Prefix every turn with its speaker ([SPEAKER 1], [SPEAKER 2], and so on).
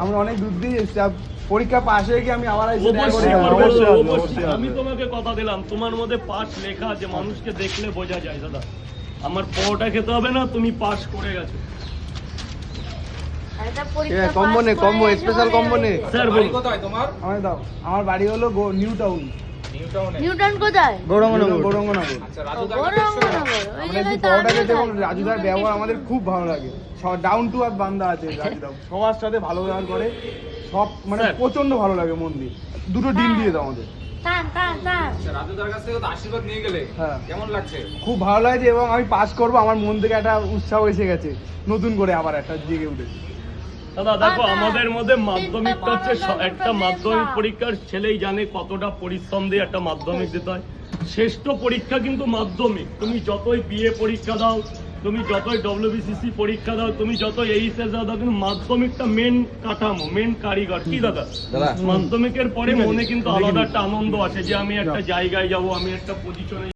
[SPEAKER 1] আমরা অনেক দূর দিয়ে এসেছি, পরীক্ষা পাশ হয়ে গিয়ে আমি আবার
[SPEAKER 2] আমি তোমাকে কথা দিলাম, তোমার মধ্যে পাস লেখা আছে, মানুষকে দেখলে বোঝা যায় দাদা। আমার পরোটা খেতে হবে না, তুমি পাস করে গেছো।
[SPEAKER 1] কম্বো নে, কম্বো স্পেশাল কম্বো নে।
[SPEAKER 2] স্যার বলুন কোথায়
[SPEAKER 1] তোমার? আমায় দাও। আমার বাড়ি হলো নিউ টাউন।
[SPEAKER 3] নিউটাউন কোথায়?
[SPEAKER 1] গৌরঙ্গনগর।
[SPEAKER 3] আচ্ছা, গৌরঙ্গনগর। ওই জায়গায় তো
[SPEAKER 1] পরোটা খেতে রাজুদার ব্যবহার আমাদের খুব ভালো লাগে। ডাউন টু আর্থ বান্দা আছে রাজুদা, সবার সাথে ভালো ব্যবহার করে, সব মানে প্রচন্ড ভালো লাগে মন দিয়ে। দুটো ডিম দিয়ে দাও আমাদের।
[SPEAKER 4] রাজুদার কাছ থেকে তো আশীর্বাদ নিয়ে গেলে কেমন লাগছে?
[SPEAKER 1] খুব ভালো লাগছে এবং আমি পাস করব, আমার মন থেকে একটা উৎসাহ এসে গেছে, নতুন করে আবার একটা জেগে উঠেছে।
[SPEAKER 2] দাদা দেখো, আমাদের মধ্যে মাধ্যমিকটা হচ্ছে একটা মাধ্যমিক পরীক্ষার ছেলেই জানে কতটা পরিশ্রম দিয়ে একটা মাধ্যমিক দিতে হয়। শ্রেষ্ঠ পরীক্ষা কিন্তু মাধ্যমিক। তুমি যতই বিএ পরীক্ষা দাও, তুমি যতই ডব্লিউবিসিসি পরীক্ষা দাও, তুমি যত এইচএস দাও, কিন্তু মাধ্যমিকটা মেন কাঠামো, মেন কারিগর। কি দাদা? মাধ্যমিকের পরে মনে কিন্তু আলাদা একটা আনন্দ আছে যে আমি একটা জায়গায় যাব, আমি একটা পজিশনে